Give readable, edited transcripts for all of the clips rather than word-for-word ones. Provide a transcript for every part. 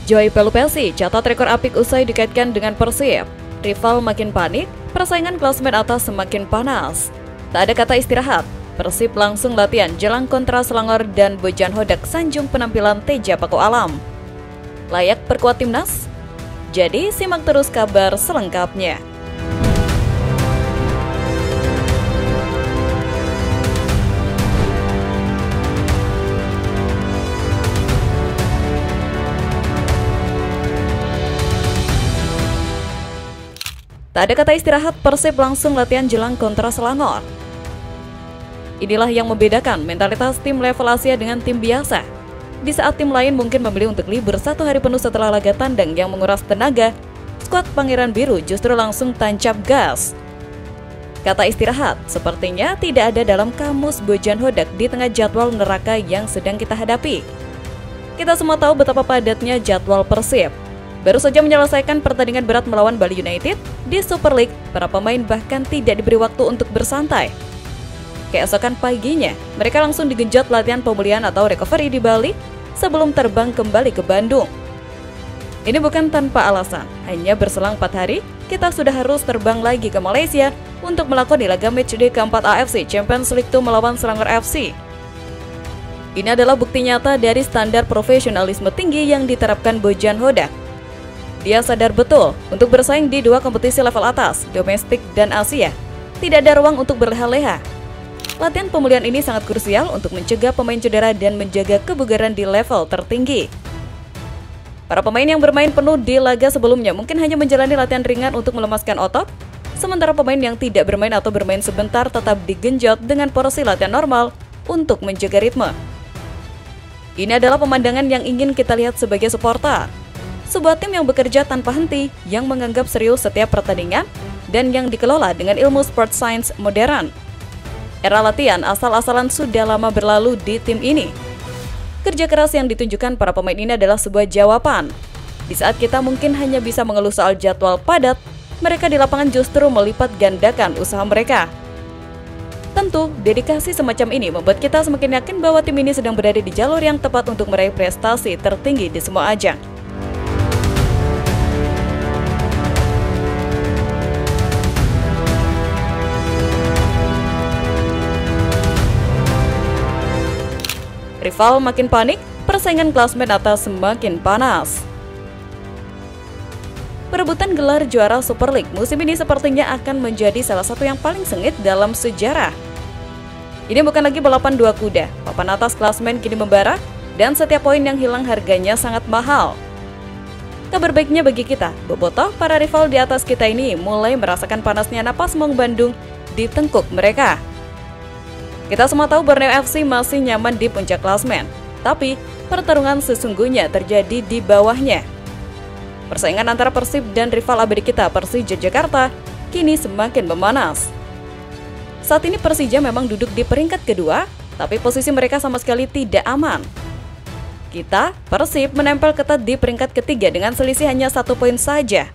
Joy Pelupesi catat rekor apik usai dikaitkan dengan Persib. Rival makin panik, persaingan klasemen atas semakin panas. Tak ada kata istirahat, Persib langsung latihan jelang kontra Selangor dan Bojan Hodak sanjung penampilan Teja Paku Alam. Layak perkuat timnas? Jadi simak terus kabar selengkapnya. Tak ada kata istirahat, Persib langsung latihan jelang kontra Selangor. Inilah yang membedakan mentalitas tim level Asia dengan tim biasa. Di saat tim lain mungkin memilih untuk libur 1 hari penuh setelah laga tandang yang menguras tenaga, skuad Pangeran Biru justru langsung tancap gas. Kata istirahat sepertinya tidak ada dalam kamus Bojan Hodak di tengah jadwal neraka yang sedang kita hadapi. Kita semua tahu betapa padatnya jadwal Persib. Baru saja menyelesaikan pertandingan berat melawan Bali United di Super League, para pemain bahkan tidak diberi waktu untuk bersantai. Keesokan paginya, mereka langsung digenjot latihan pemulihan atau recovery di Bali sebelum terbang kembali ke Bandung. Ini bukan tanpa alasan, hanya berselang 4 hari, kita sudah harus terbang lagi ke Malaysia untuk melakoni laga matchday keempat AFC Champions League 2 melawan Selangor FC. Ini adalah bukti nyata dari standar profesionalisme tinggi yang diterapkan Bojan Hodak. Dia sadar betul, untuk bersaing di 2 kompetisi level atas, domestik dan Asia, tidak ada ruang untuk berleha-leha. Latihan pemulihan ini sangat krusial untuk mencegah pemain cedera dan menjaga kebugaran di level tertinggi. Para pemain yang bermain penuh di laga sebelumnya mungkin hanya menjalani latihan ringan untuk melemaskan otot, sementara pemain yang tidak bermain atau bermain sebentar tetap digenjot dengan porsi latihan normal untuk menjaga ritme. Ini adalah pemandangan yang ingin kita lihat sebagai supporter. Sebuah tim yang bekerja tanpa henti, yang menganggap serius setiap pertandingan, dan yang dikelola dengan ilmu sport science modern. Era latihan asal-asalan sudah lama berlalu di tim ini. Kerja keras yang ditunjukkan para pemain ini adalah sebuah jawaban. Di saat kita mungkin hanya bisa mengeluh soal jadwal padat, mereka di lapangan justru melipat gandakan usaha mereka. Tentu, dedikasi semacam ini membuat kita semakin yakin bahwa tim ini sedang berada di jalur yang tepat untuk meraih prestasi tertinggi di semua ajang. Rival makin panik, persaingan klasemen atas semakin panas. Perebutan gelar juara Super League musim ini sepertinya akan menjadi salah satu yang paling sengit dalam sejarah. Ini bukan lagi balapan 2 kuda, papan atas klasemen kini membara, dan setiap poin yang hilang harganya sangat mahal. Kabar baiknya bagi kita, bobotoh para rival di atas kita ini mulai merasakan panasnya napas Maung Bandung di tengkuk mereka. Kita semua tahu Borneo FC masih nyaman di puncak klasemen, tapi pertarungan sesungguhnya terjadi di bawahnya. Persaingan antara Persib dan rival abadi kita Persija Jakarta kini semakin memanas. Saat ini Persija memang duduk di peringkat kedua, tapi posisi mereka sama sekali tidak aman. Kita, Persib, menempel ketat di peringkat ketiga dengan selisih hanya 1 poin saja.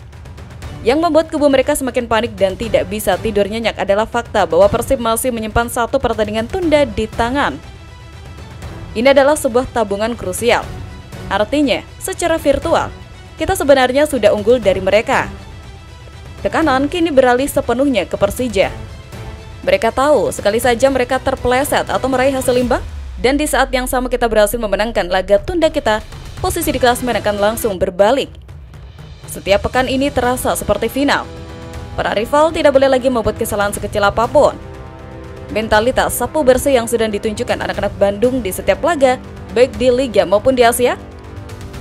Yang membuat kubu mereka semakin panik dan tidak bisa tidur nyenyak adalah fakta bahwa Persib masih menyimpan 1 pertandingan tunda di tangan. Ini adalah sebuah tabungan krusial. Artinya, secara virtual, kita sebenarnya sudah unggul dari mereka. Tekanan kini beralih sepenuhnya ke Persija. Mereka tahu sekali saja mereka terpeleset atau meraih hasil imbang, dan di saat yang sama kita berhasil memenangkan laga tunda kita, posisi di klasemen akan langsung berbalik. Setiap pekan ini terasa seperti final. Para rival tidak boleh lagi membuat kesalahan sekecil apapun. Mentalitas sapu bersih yang sedang ditunjukkan anak-anak Bandung di setiap laga, baik di Liga maupun di Asia,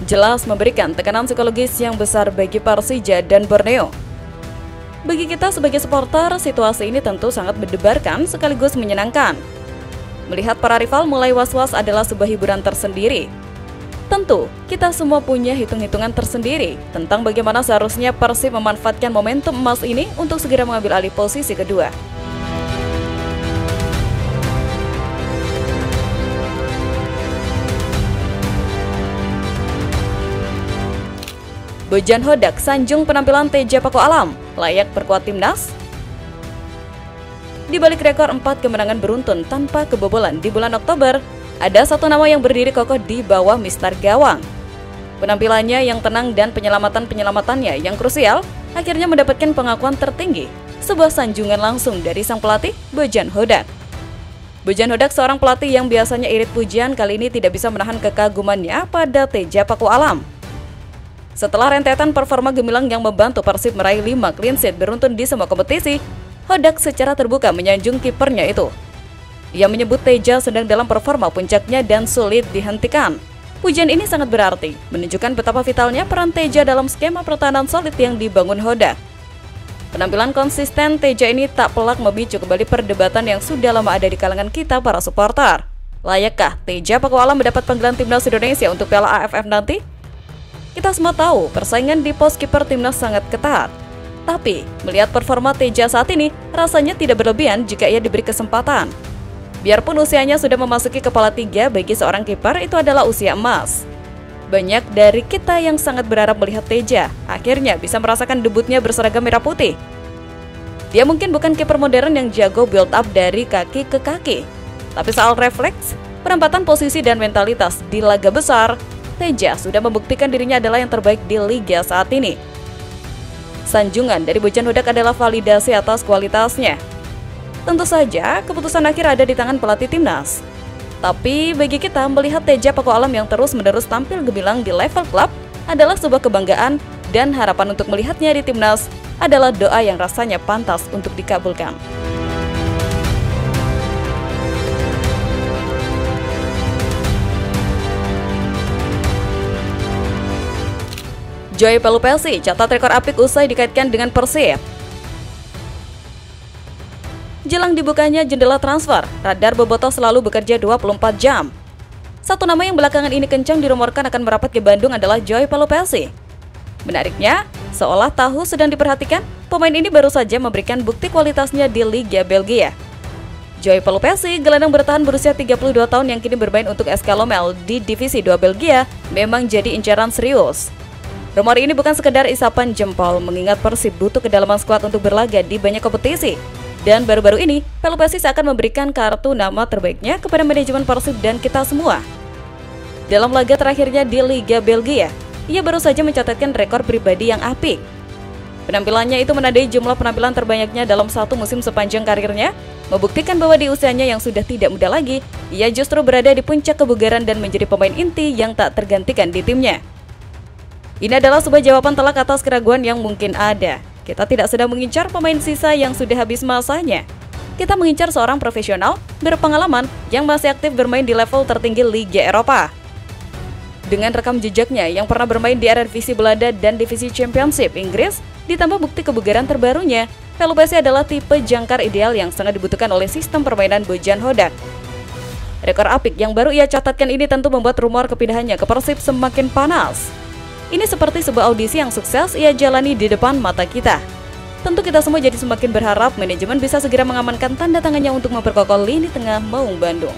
jelas memberikan tekanan psikologis yang besar bagi Persija dan Borneo. Bagi kita sebagai supporter, situasi ini tentu sangat mendebarkan sekaligus menyenangkan. Melihat para rival mulai was-was adalah sebuah hiburan tersendiri. Tentu, kita semua punya hitung-hitungan tersendiri tentang bagaimana seharusnya Persib memanfaatkan momentum emas ini untuk segera mengambil alih posisi kedua. Bojan Hodak sanjung penampilan Teja Paku Alam, layak perkuat timnas? Di balik rekor 4 kemenangan beruntun tanpa kebobolan di bulan Oktober, ada satu nama yang berdiri kokoh di bawah mistar gawang. Penampilannya yang tenang dan penyelamatannya yang krusial akhirnya mendapatkan pengakuan tertinggi, sebuah sanjungan langsung dari sang pelatih Bojan Hodak. Bojan Hodak, seorang pelatih yang biasanya irit pujian, kali ini tidak bisa menahan kekagumannya pada Teja Pakualam. Setelah rentetan performa gemilang yang membantu Persib meraih 5 clean sheet beruntun di semua kompetisi, Hodak secara terbuka menyanjung kipernya itu. Ia menyebut Teja sedang dalam performa puncaknya dan sulit dihentikan. Pujian ini sangat berarti, menunjukkan betapa vitalnya peran Teja dalam skema pertahanan solid yang dibangun Hodak. Penampilan konsisten Teja ini tak pelak memicu kembali perdebatan yang sudah lama ada di kalangan kita para supporter. Layakkah Teja Pakualam mendapat panggilan timnas Indonesia untuk Piala AFF nanti? Kita semua tahu persaingan di pos kiper timnas sangat ketat. Tapi, melihat performa Teja saat ini, rasanya tidak berlebihan jika ia diberi kesempatan. Biarpun usianya sudah memasuki kepala 3, bagi seorang kiper itu adalah usia emas. Banyak dari kita yang sangat berharap melihat Teja akhirnya bisa merasakan debutnya berseragam merah putih. Dia mungkin bukan kiper modern yang jago build up dari kaki ke kaki, tapi soal refleks, penempatan posisi dan mentalitas di laga besar, Teja sudah membuktikan dirinya adalah yang terbaik di liga saat ini. Sanjungan dari Bojan Hodak adalah validasi atas kualitasnya. Tentu saja, keputusan akhir ada di tangan pelatih timnas. Tapi bagi kita, melihat Teja Pakualam yang terus-menerus tampil gemilang di level klub adalah sebuah kebanggaan, dan harapan untuk melihatnya di timnas adalah doa yang rasanya pantas untuk dikabulkan. Joy Pelupesi catat rekor apik usai dikaitkan dengan Persib. Jelang dibukanya jendela transfer, radar bobotoh selalu bekerja 24 jam. Satu nama yang belakangan ini kencang dirumorkan akan merapat ke Bandung adalah Joy Pelupesi. Menariknya, seolah tahu sedang diperhatikan, pemain ini baru saja memberikan bukti kualitasnya di Liga Belgia. Joy Pelupesi, gelandang bertahan berusia 32 tahun yang kini bermain untuk SK Lommel di Divisi 2 Belgia, memang jadi incaran serius. Rumor ini bukan sekedar isapan jempol, mengingat Persib butuh kedalaman skuad untuk berlaga di banyak kompetisi. Dan baru-baru ini, Pelupesi seakan memberikan kartu nama terbaiknya kepada manajemen Persib dan kita semua. Dalam laga terakhirnya di Liga Belgia, ia baru saja mencatatkan rekor pribadi yang apik. Penampilannya itu menandai jumlah penampilan terbanyaknya dalam satu musim sepanjang karirnya, membuktikan bahwa di usianya yang sudah tidak muda lagi, ia justru berada di puncak kebugaran dan menjadi pemain inti yang tak tergantikan di timnya. Ini adalah sebuah jawaban telak atas keraguan yang mungkin ada. Kita tidak sedang mengincar pemain sisa yang sudah habis masanya. Kita mengincar seorang profesional berpengalaman yang masih aktif bermain di level tertinggi Liga Eropa. Dengan rekam jejaknya yang pernah bermain di Eredivisie Belanda dan Divisi Championship Inggris, ditambah bukti kebugaran terbarunya, Pelupesi adalah tipe jangkar ideal yang sangat dibutuhkan oleh sistem permainan Bojan Hodak. Rekor apik yang baru ia catatkan ini tentu membuat rumor kepindahannya ke Persib semakin panas. Ini seperti sebuah audisi yang sukses ia jalani di depan mata kita. Tentu kita semua jadi semakin berharap manajemen bisa segera mengamankan tanda tangannya untuk memperkokoh lini tengah Maung Bandung.